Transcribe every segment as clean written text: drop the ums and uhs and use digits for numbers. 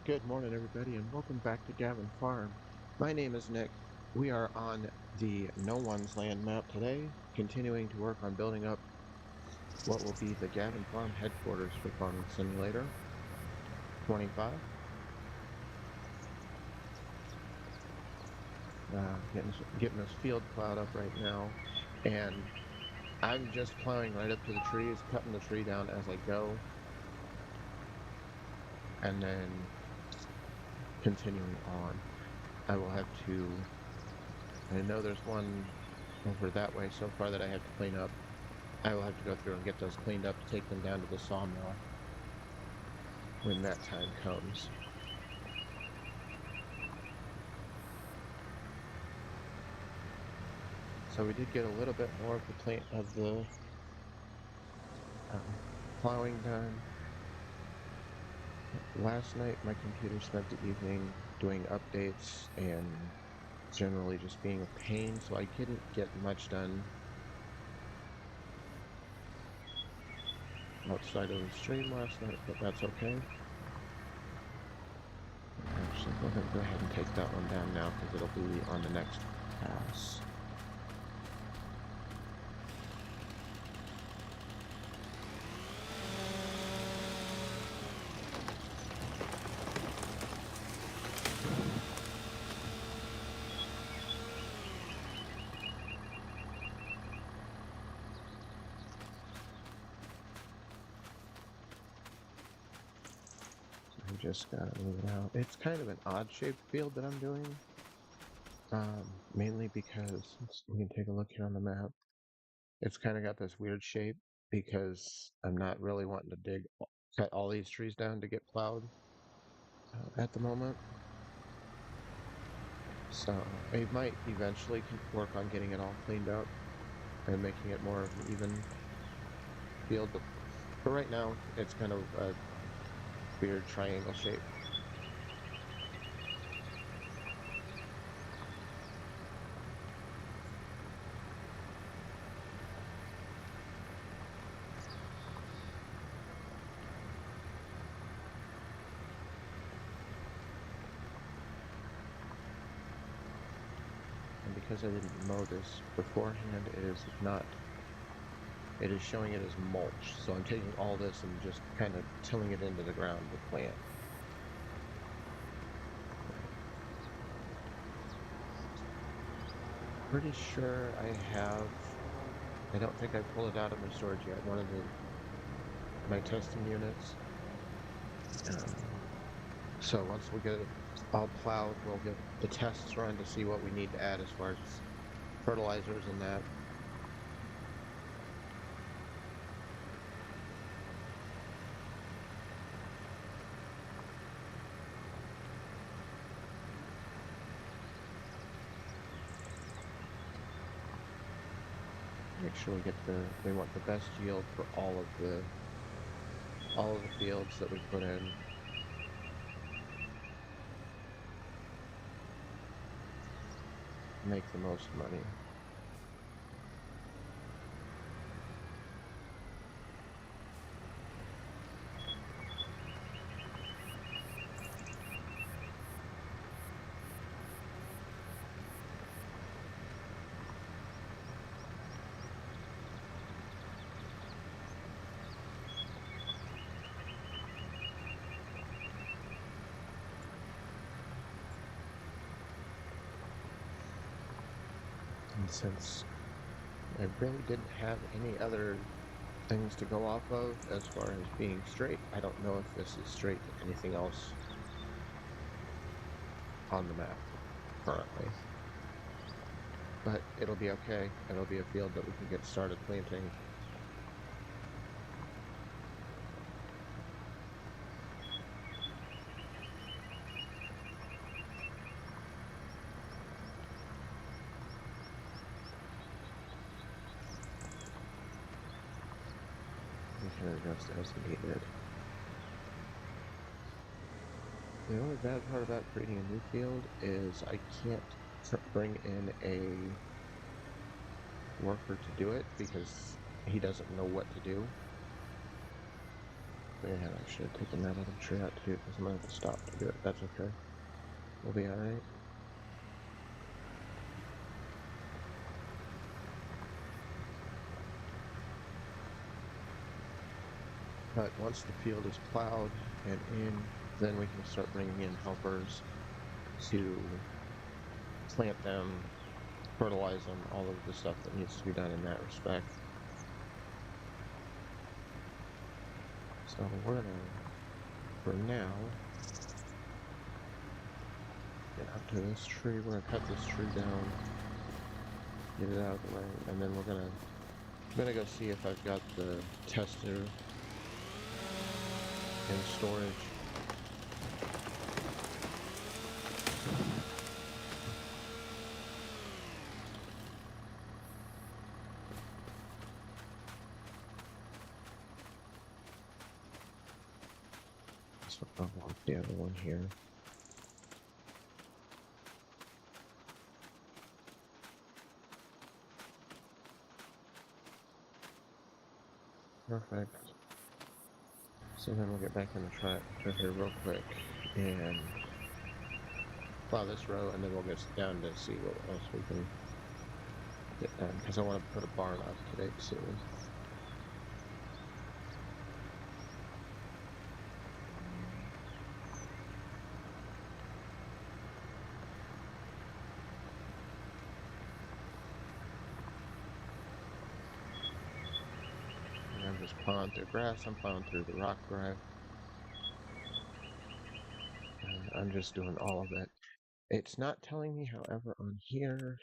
Good morning, everybody, and welcome back to Gavin Farm. My name is Nick. We are on the No One's Land map today, continuing to work on building up what will be the Gavin Farm headquarters for Farming Simulator 25. Getting this field plowed up right now, and I'm just plowing right up to the trees, cutting the tree down as I go, and then continuing on. I will have to. I know there's one over that way so far that I have to clean up. I will have to go through and get those cleaned up to take them down to the sawmill when that time comes. So we did get a little bit more of the plant of the uh, plowing done. Last night my computer spent the evening doing updates and generally just being a pain, so I couldn't get much done outside of the stream last night, but that's okay. Actually, we're going to go ahead and take that one down now because it'll be on the next pass. I just gotta move it out. It's kind of an odd shaped field that I'm doing. Mainly because we can take a look here on the map. It's kind of got this weird shape because I'm not really wanting to cut all these trees down to get plowed at the moment. So I might eventually work on getting it all cleaned up and making it more of an even field. But for right now, it's kind of a weird triangle shape. And because I didn't mow this beforehand, it is showing it as mulch. So I'm taking all this and just kind of tilling it into the ground with plant. Pretty sure I don't think I pulled it out of my storage yet. One of my testing units. Um, so once we get it all plowed, we'll get the tests run to see what we need to add as far as fertilizers and that. Make sure we want the best yield for all of the fields that we put in. Make the most money. And since I really didn't have any other things to go off of as far as being straight, I don't know if this is straight to anything else on the map currently. But it'll be okay. It'll be a field that we can get started planting. We can adjust as needed. The only bad part about creating a new field is I can't bring in a worker to do it because he doesn't know what to do. Man, I should have taken that other tree out to do it because I'm gonna have to stop to do it. That's okay. We'll be alright. But once the field is plowed and in, then we can start bringing in helpers to plant them, fertilize them, all of the stuff that needs to be done in that respect. So we're gonna, for now, get up to this tree. We're gonna cut this tree down, get it out of the way, and then I'm gonna go see if I've got the tester in storage. So I'll want the other one here. Perfect. So then we'll get back in the tractor here real quick and plow this row, and then we'll get down to see what else we can get done, because I want to put a barn up today soon. And I'm just plowing through grass, I'm plowing through the rock drive. And I'm just doing all of it. It's not telling me, however, on here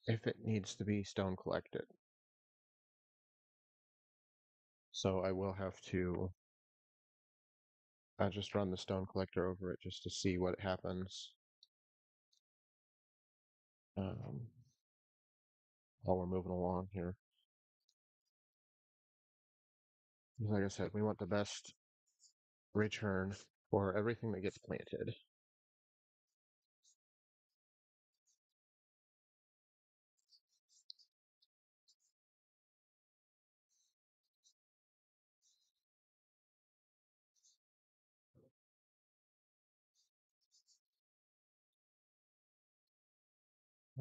if it needs to be stone collected. So I will have to just run the stone collector over it just to see what happens while we're moving along here. Like I said, we want the best return for everything that gets planted.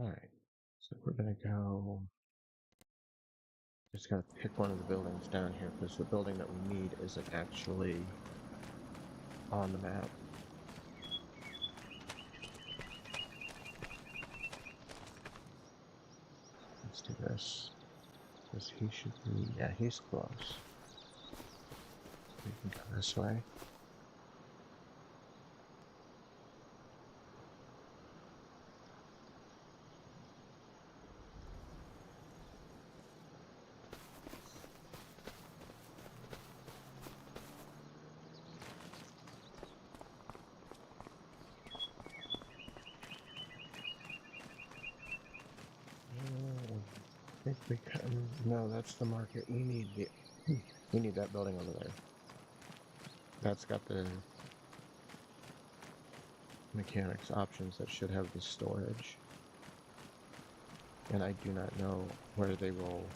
Alright, so we're gonna go, just gotta pick one of the buildings down here, because the building that we need isn't actually on the map. Let's do this, because he should be, yeah, he's close. We can go this way. I think we can, no, that's the market. We need that building over there. That's got the mechanics options that should have the storage. And I do not know where they will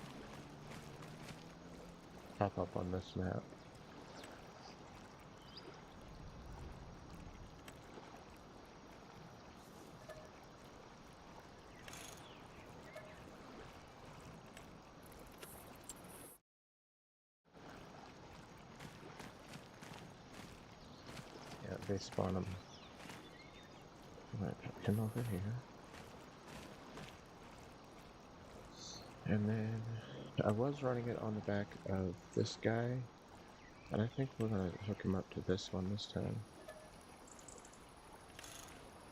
pop up on this map. Yeah, they spawn them. I might put him over here. And then I was running it on the back of this guy, and I think we're gonna hook him up to this one this time.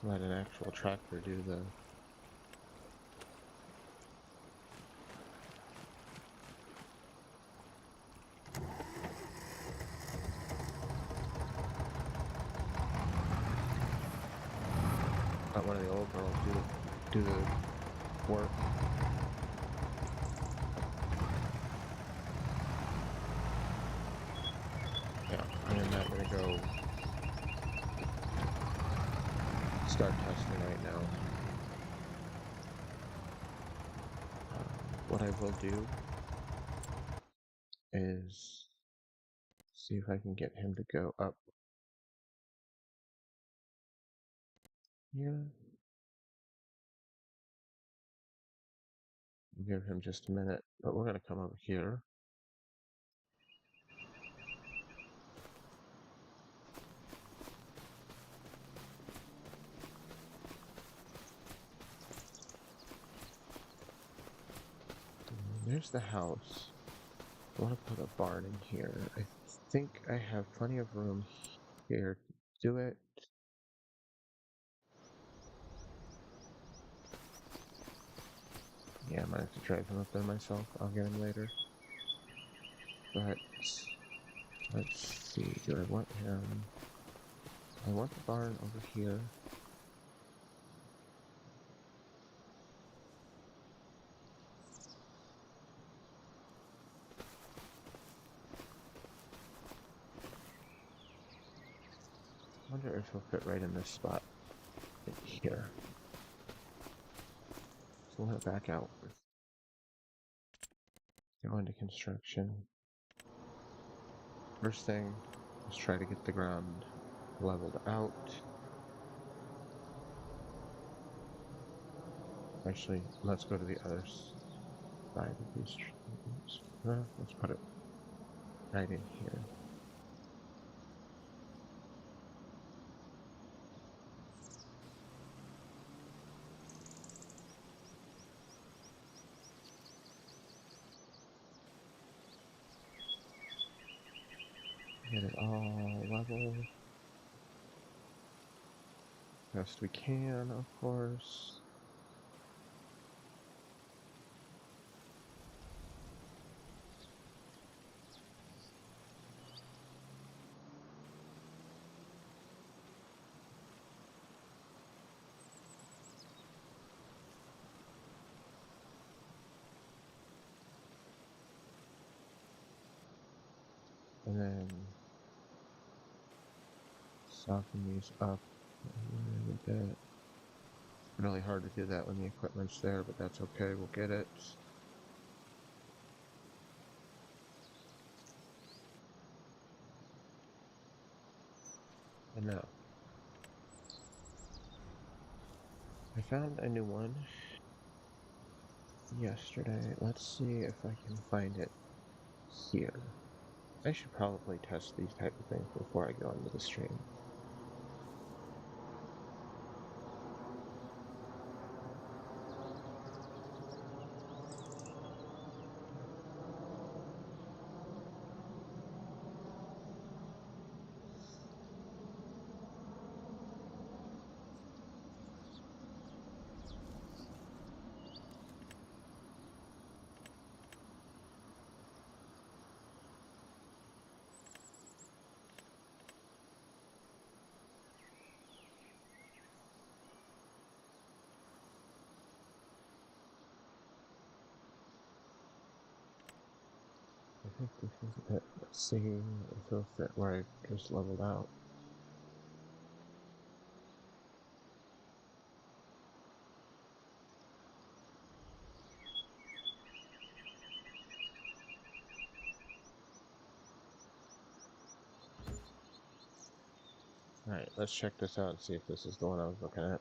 Let an actual tractor do the one of the old girls do the work. Yeah, I am not gonna go start testing right now. What I will do is see if I can get him to go up here. Give him just a minute, but we're gonna come over here. There's the house. I want to put a barn in here. I think I have plenty of room here to do it. Yeah, I might have to drive him up there myself. I'll get him later. But let's see. Do I want him? I want the barn over here. I wonder if he'll fit right in this spot here. So we'll head back out. Go into construction. First thing, let's try to get the ground leveled out. Actually, let's go to the other side of these trees. Let's put it right in here. Get it all level. Best we can, of course. And then soften these up a little bit. Really hard to do that when the equipment's there, but that's okay, we'll get it. And now, I found a new one yesterday. Let's see if I can find it here. I should probably test these type of things before I go into the stream. I think this is it. Let's see if it'll fit where I just leveled out. Alright, let's check this out and see if this is the one I was looking at.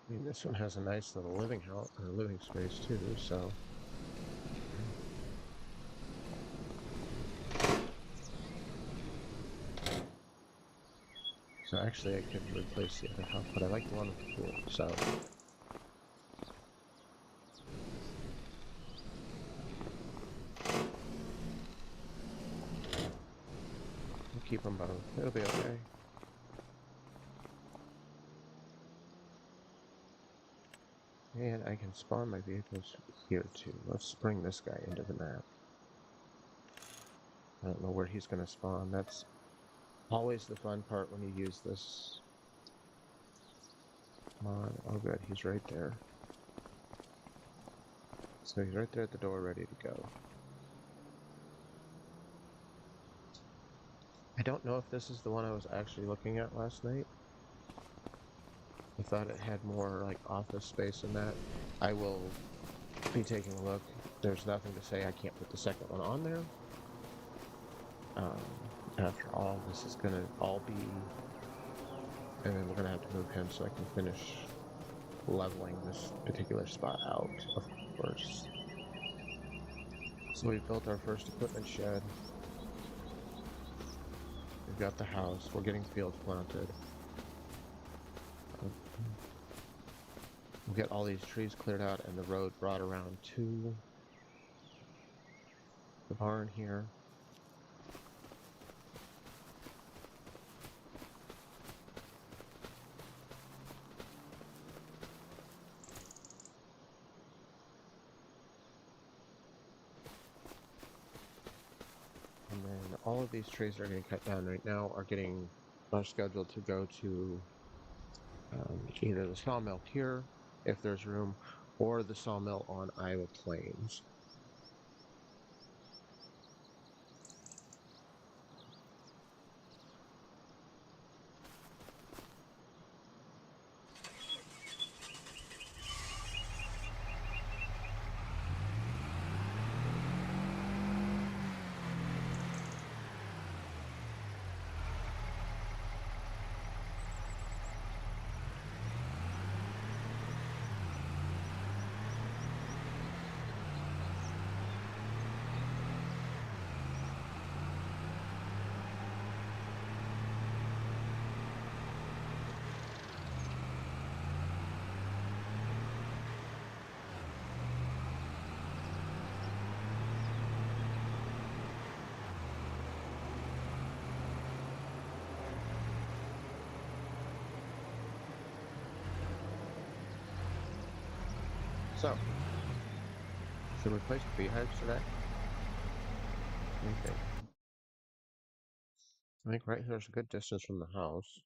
I mean, this one has a nice little living house or living space too, so. So actually I could replace the other house, but I like the one with the pool, so. We'll keep them both, it'll be okay. And I can spawn my vehicles here too. Let's bring this guy into the map. I don't know where he's going to spawn. That's always the fun part when you use this mod. Oh good, he's right there. So he's right there at the door ready to go. I don't know if this is the one I was actually looking at last night. I thought it had more like office space in that. I will be taking a look. There's nothing to say I can't put the second one on there. After all, this is gonna all be, and then we're gonna have to move him so I can finish leveling this particular spot out, of course. So we've built our first equipment shed. We've got the house. We're getting fields planted. We'll get all these trees cleared out and the road brought around to the barn here. And then all of these trees that are getting cut down right now are scheduled to go to either the sawmill here, if there's room, or the sawmill on Iowa Plains. So, should we place the beehives today? What do you think? I think right here's a good distance from the house.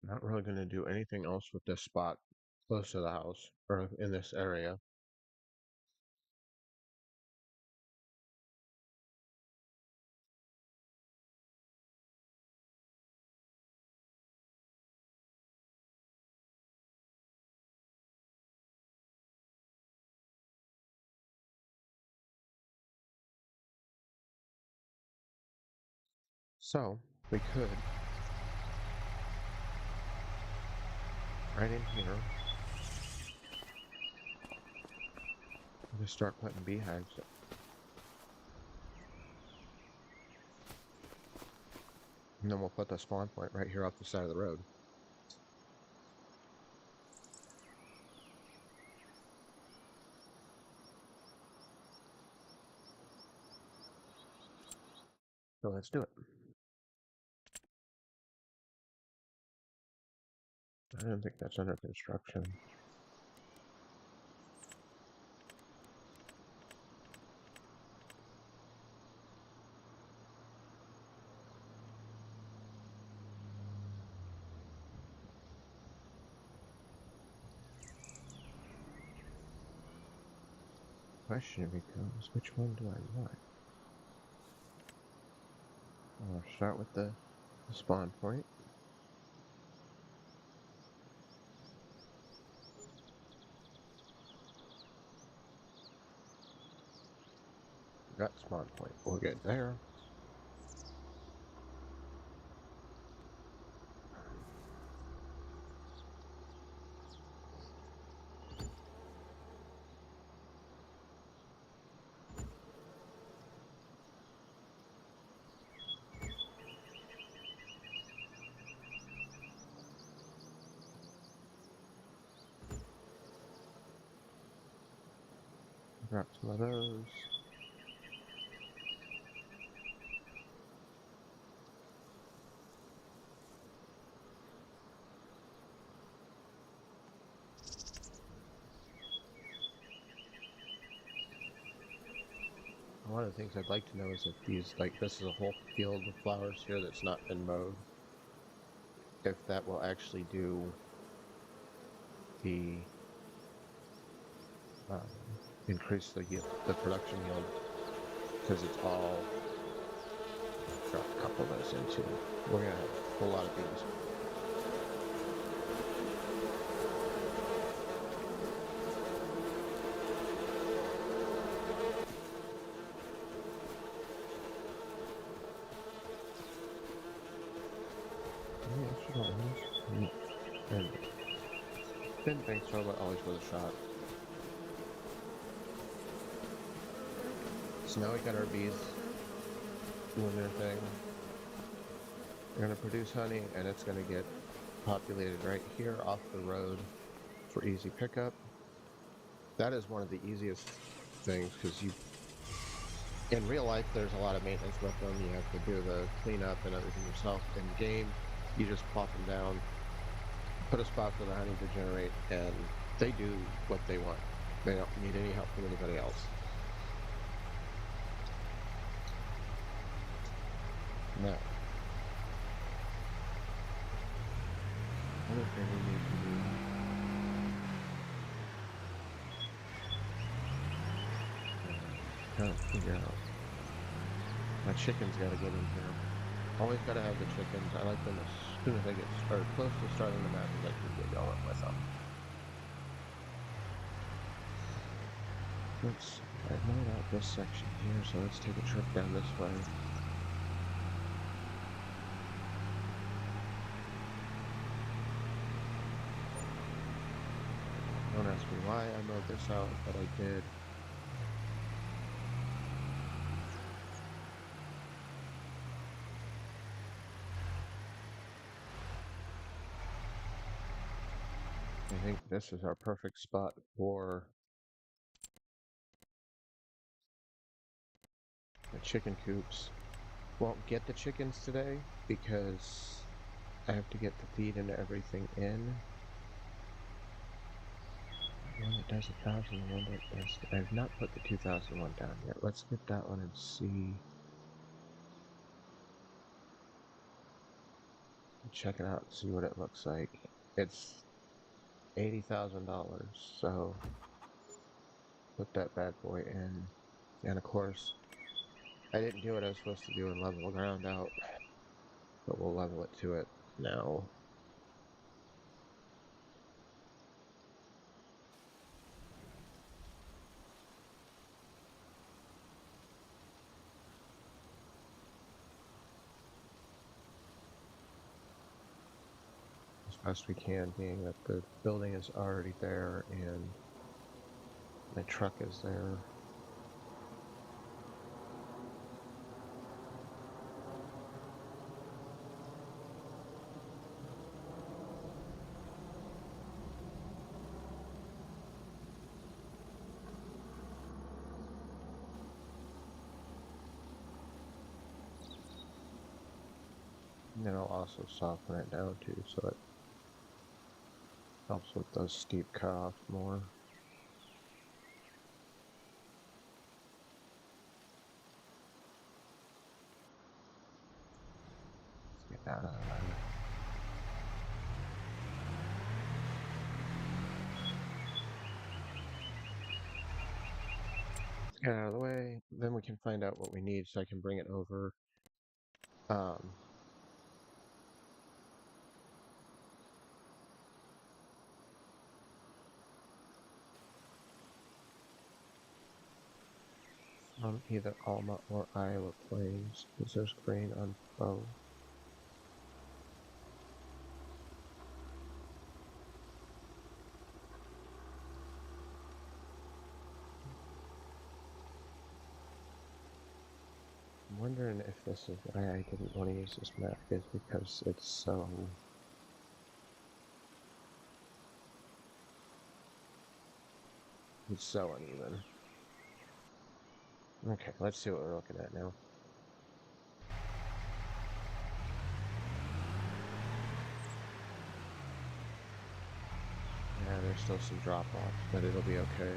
Not really going to do anything else with this spot close to the house or in this area. So, we could, right in here, just start putting beehives. And then we'll put the spawn point right here off the side of the road. So let's do it. I don't think that's under construction. Question becomes, which one do I want? I'll start with the spawn point. Got spawn point. We're good there. Grab some of those. one of the things I'd like to know is if these, like, this is a whole field of flowers here that's not been mowed, if that will actually do the um, increase the yield, the production yield, because it's all drop a couple of those into. We're gonna have a whole lot of bees. Any extra dollars? No. And didn't think so, but always worth a shot. So now we got our bees doing their thing. They're gonna produce honey, and it's gonna get populated right here off the road for easy pickup. That is one of the easiest things because in real life, there's a lot of maintenance with them. You have to do the cleanup and everything yourself. In game, you just plop them down, put a spot for the honey to generate, and they do what they want. They don't need any help from anybody else. Now, another thing we need to do. Kind of figure out. My chickens gotta get in here. Always gotta have the chickens. I like them as soon as I get started, close to starting the match, I can get going with them. I've mowed out this section here, so let's take a trip down this way. Don't ask me why I mowed this out, but I did. I think this is our perfect spot for the chicken coops. Won't get the chickens today because I have to get the feed and everything in. One that does 1,000, one that does. I have not put the 2001 down yet. Let's get that one and see. Check it out and see what it looks like. It's $80,000, so put that bad boy in. And of course, I didn't do what I was supposed to do and level the ground out, but we'll level it to it now. As best we can, being that the building is already there and my truck is there. And then I'll also soften it down too, so it helps with those steep cutoffs more. Let's get that out of there. Let's get out of the way, then we can find out what we need so I can bring it over. On either Alma or Iowa Plains, because there's grain on both. I'm wondering if this is why I didn't want to use this map, is because it's so uneven. Okay, let's see what we're looking at now. Yeah, there's still some drop-off, but it'll be okay.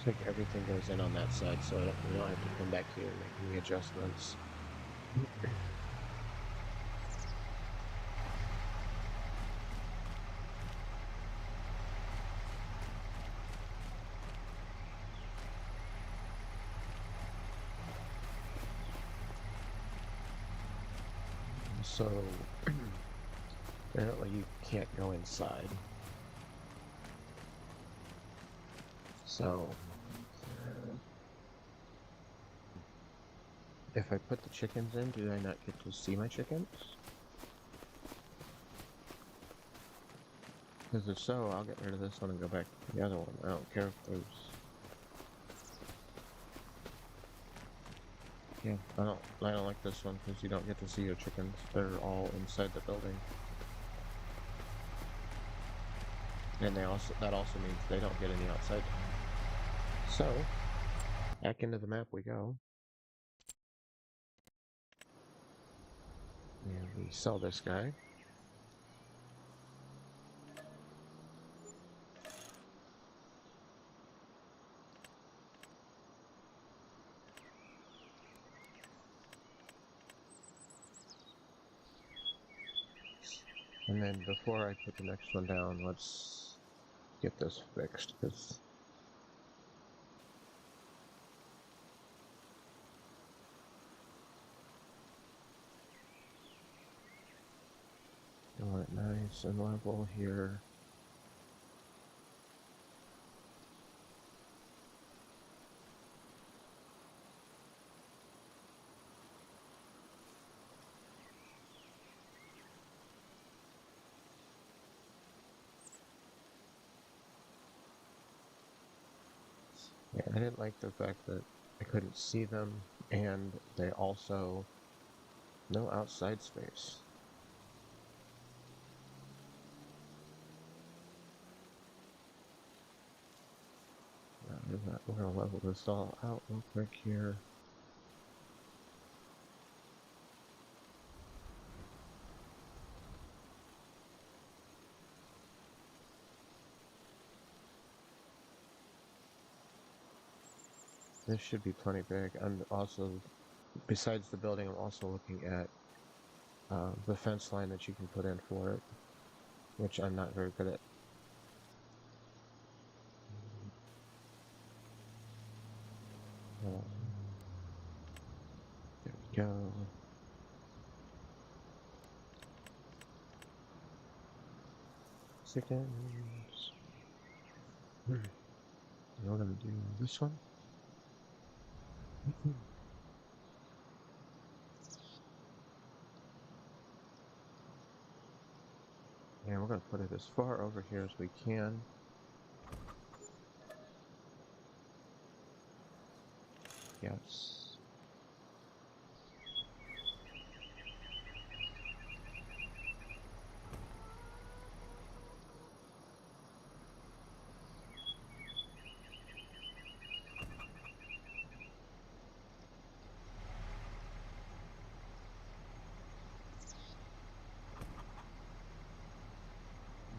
Looks like everything goes in on that side, so we don't have to come back here and make any adjustments. So apparently you can't go inside. So if I put the chickens in, do I not get to see my chickens? Because if so, I'll get rid of this one and go back to the other one. I don't care if there's... Yeah, I don't like this one because you don't get to see your chickens. They're all inside the building. And that also means they don't get any outside time. So, back into the map we go. And we sell this guy. And then before I put the next one down, let's get this fixed, because I want it nice and level here. Yeah, I didn't like the fact that I couldn't see them, and they also no outside space. We're gonna level this all out real quick here. This should be plenty big. I'm also, besides the building, I'm also looking at the fence line that you can put in for it, which I'm not very good at. There we go. Chickens. We're gonna do this one. And we're gonna put it as far over here as we can. Yes.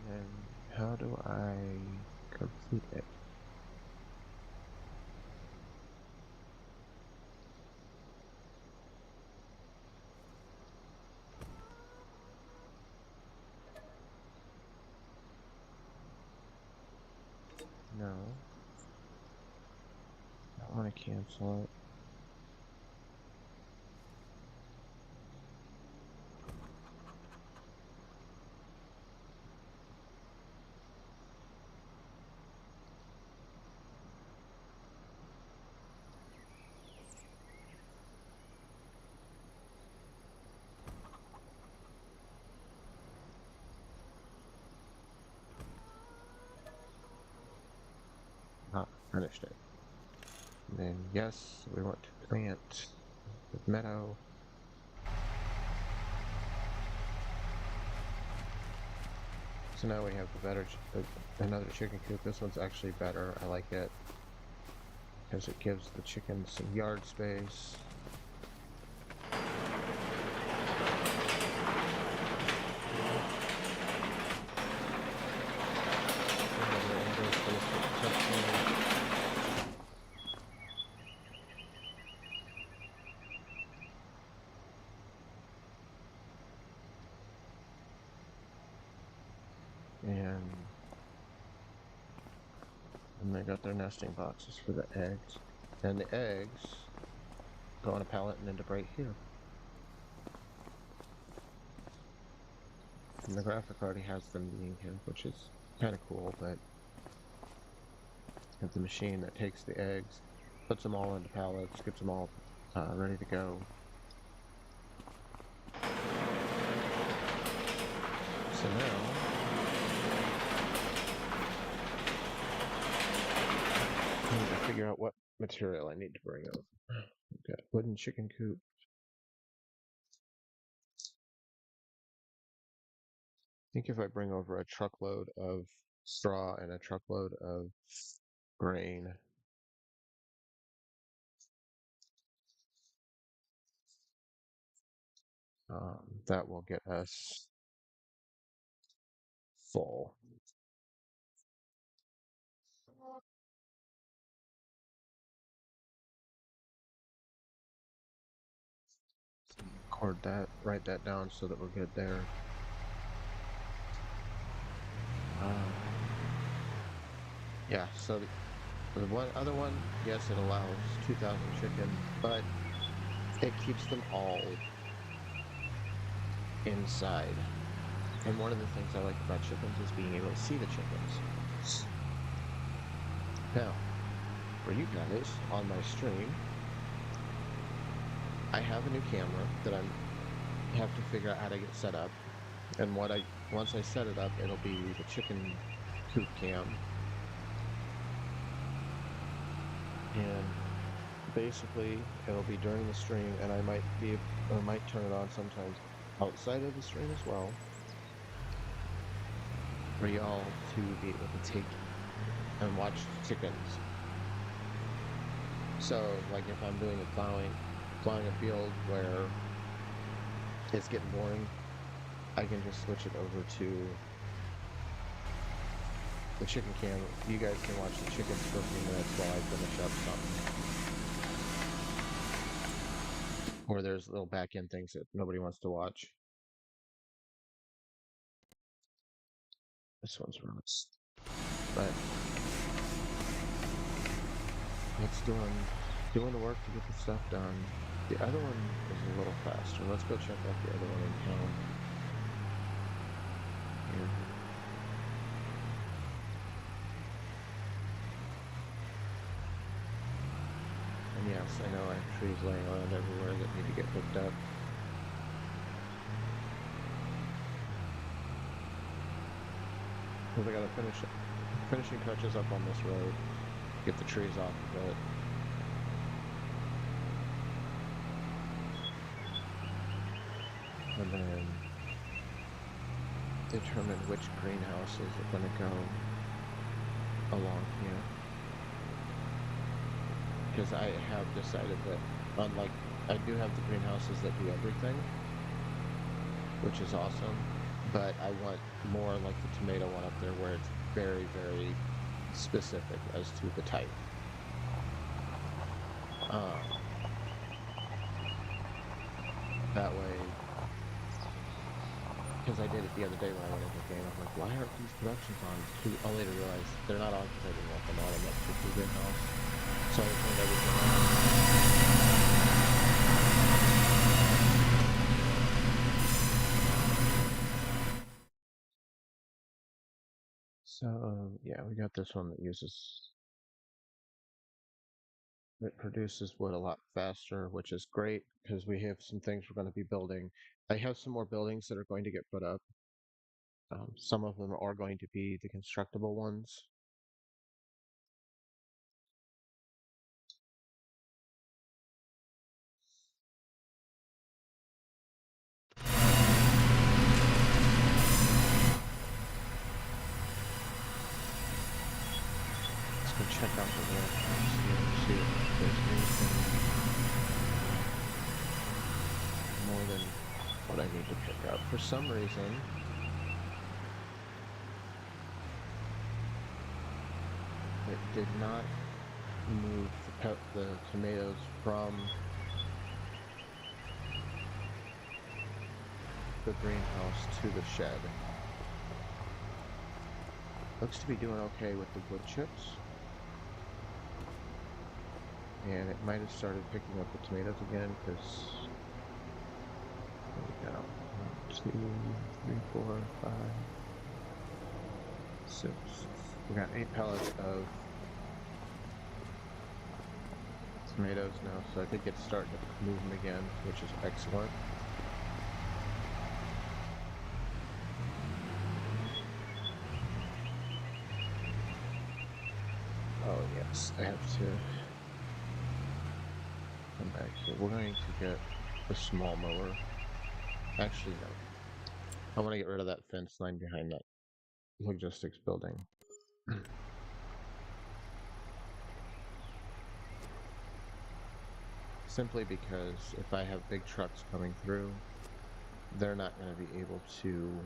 And how do I complete it? No. I want to cancel it. Finished it. And then yes, we want to plant the meadow. So now we have the better, another chicken coop. This one's actually better. I like it because it gives the chickens some yard space. And they got their nesting boxes for the eggs. And the eggs go on a pallet and end up right here. And the graphic already has them being here, which is kind of cool, but it's a machine that takes the eggs, puts them all into pallets, gets them all ready to go. So now, I need to figure out what material I need to bring over. Got wooden chicken coop. I think if I bring over a truckload of straw and a truckload of grain, that will get us full. Record that, write that down so that we're good there. Yeah, so the other one, yes, it allows 2,000 chicken, but it keeps them all inside. And one of the things I like about chickens is being able to see the chickens. Now, for you guys on my stream, I have a new camera that I have to figure out how to get set up. And once I set it up, it'll be the chicken coop cam. And basically, it'll be during the stream, and I might turn it on sometimes outside of the stream as well, for y'all to be able to take and watch chickens. So, like if I'm doing a plowing a field where it's getting boring, I can just switch it over to the chicken cam. You guys can watch the chickens for a few minutes while I finish up something. Or there's little back end things that nobody wants to watch. This one's rough. But it's doing the work to get the stuff done. The other one is a little faster. Let's go check out the other one in town. Here. And yes, I know I have trees laying around everywhere that need to get hooked up. Because I gotta finishing touches up on this road, get the trees off of it. And then determine which greenhouses are going to go along here. Because I have decided that, unlike, I do have the greenhouses that do everything, which is awesome, but I want more like the tomato one up there where it's very, very specific as to the type. That way, because I did it the other day when I went into the game, I'm like, why aren't these productions on? Only to realize they're not on because I didn't want them on in that particular greenhouse. So I turned everything on. So yeah, we got this one that produces wood a lot faster, which is great because we have some things we're going to be building. I have some more buildings that are going to get put up. Some of them are going to be the constructible ones. Let's go check out the warehouse here and see if there's anything more than what I need to pick up. For some reason, it did not move the tomatoes from the greenhouse to the shed. Looks to be doing okay with the wood chips. and it might have started picking up the tomatoes again because there we go. 1, 2, 3, 4, 5, 6. We got 8 pallets of tomatoes now, so I think it's starting to move them again, which is excellent. Oh yes, I have to come back here. We're going to get a small mower. Actually, no. I want to get rid of that fence line behind that logistics building. Simply because if I have big trucks coming through, they're not going to be able to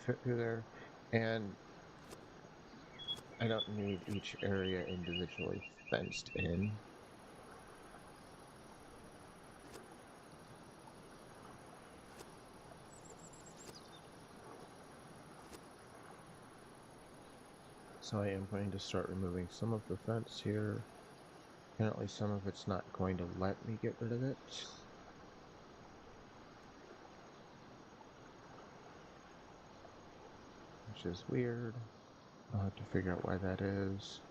fit through there. And I don't need each area individually fenced in. So I am going to start removing some of the fence here. Apparently some of it's not going to let me get rid of it. Which is weird. I'll have to figure out why that is.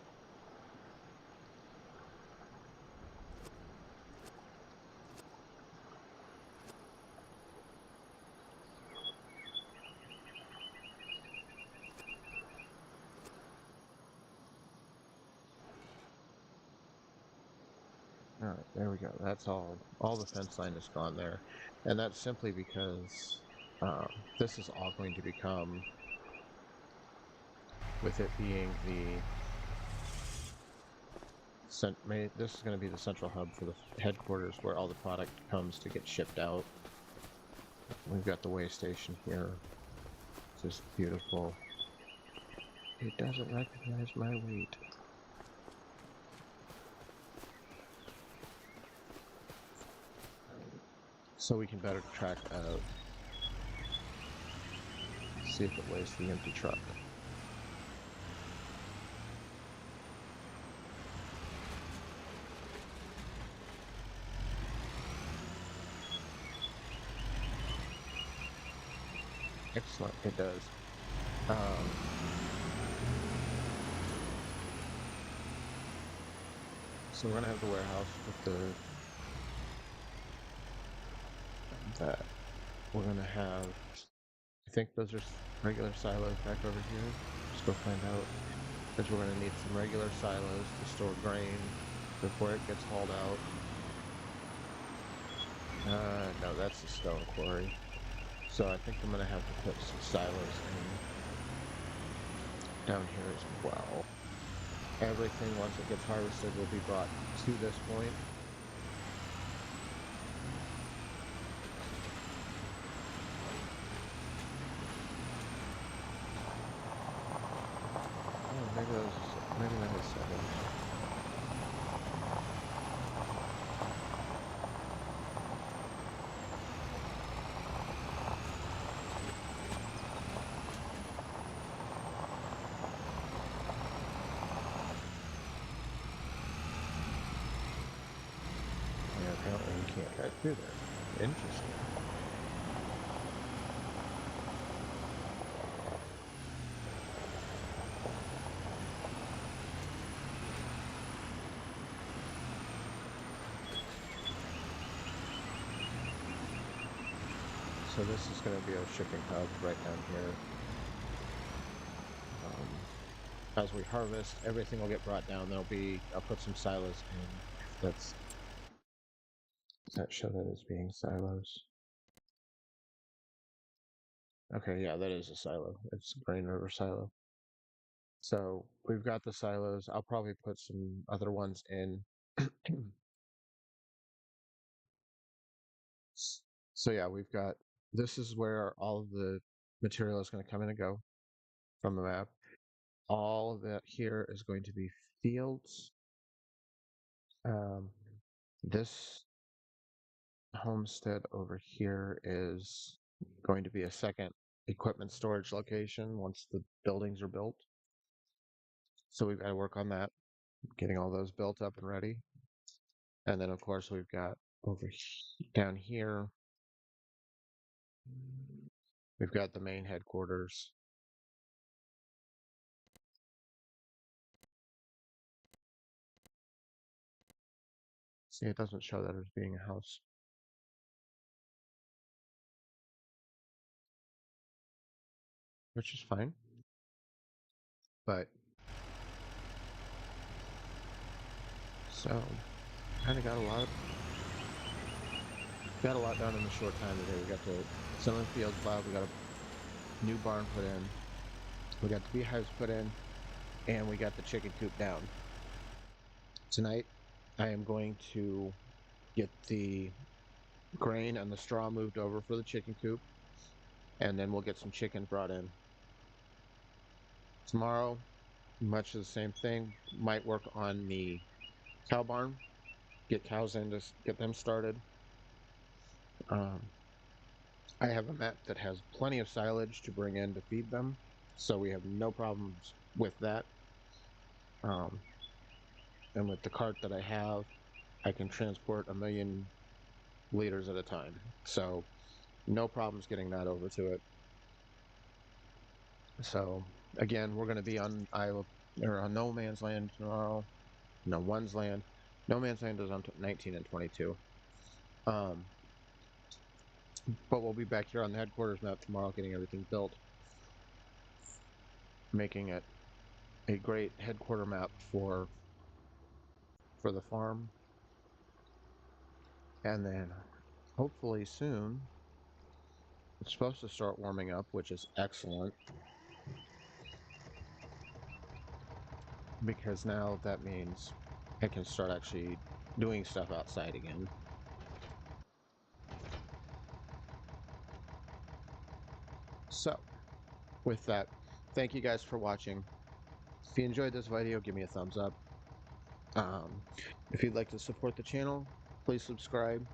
All right, there we go. That's all. All the fence line is gone there. And that's simply because this is all going to become, with it being this is going to be the central hub for the headquarters where all the product comes to get shipped out. We've got the weigh station here. It's just beautiful. It doesn't recognize my weight. So we can better track out. See if it weighs the empty truck. Excellent, it does. So we're gonna have the warehouse with that. We're gonna have, I think those are regular silos back over here. Let's go find out. Because we're gonna need some regular silos to store grain before it gets hauled out. No, that's the stone quarry. So I think I'm gonna have to put some silos in down here as well. Everything, once it gets harvested, will be brought to this point. Oh, maybe that was 7. Yeah, apparently we can't drive through there. Interesting. So this is going to be our shipping hub right down here. As we harvest, everything will get brought down. I'll put some silos in. Does that show that as being silos? Okay, yeah, that is a silo. It's a Grain River silo. So we've got the silos. I'll probably put some other ones in. So yeah, this is where all of the material is going to come in and go from the map. All of that here is going to be fields. This homestead over here is going to be a second equipment storage location once the buildings are built. So we've got to work on that, getting all those built up and ready. And then, of course, we've got down here, we've got the main headquarters. See, it doesn't show that as being a house, which is fine. But so, kind of got a lot done in a short time today. We got the Plowing Fields plowed. We got a new barn put in. We got the beehives put in, and we got the chicken coop down. Tonight, I am going to get the grain and the straw moved over for the chicken coop, and then we'll get some chicken brought in. Tomorrow, much of the same thing. Might work on the cow barn, get cows in to get them started. I have a mat that has plenty of silage to bring in to feed them, so we have no problems with that. And with the cart that I have, I can transport 1,000,000 liters at a time, so no problems getting that over to it. So again, we're going to be on Iowa or on No Man's Land tomorrow. No One's Land. No Man's Land is on 19 and 22. But we'll be back here on the headquarters map tomorrow, getting everything built, making it a great headquarter map for the farm. And then hopefully soon, it's supposed to start warming up, which is excellent, because now that means I can start actually doing stuff outside again. So with that, thank you guys for watching. If you enjoyed this video, give me a thumbs up. If you'd like to support the channel, please subscribe.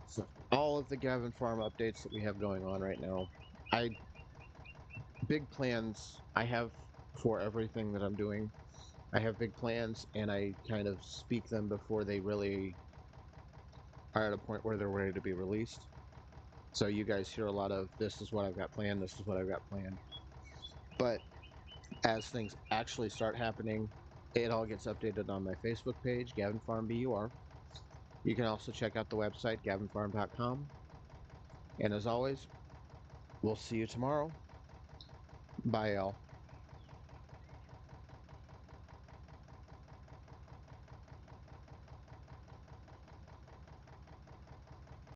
So all of the Gavin Farm updates that we have going on right now, big plans I have for everything that I'm doing. I have big plans, and I kind of speak them before they really are at a point where they're ready to be released. So you guys hear a lot of, this is what I've got planned, this is what I've got planned. But as things actually start happening, it all gets updated on my Facebook page, Gavin Farm BUR. You can also check out the website, gavinfarm.com. And as always, we'll see you tomorrow. Bye, y'all.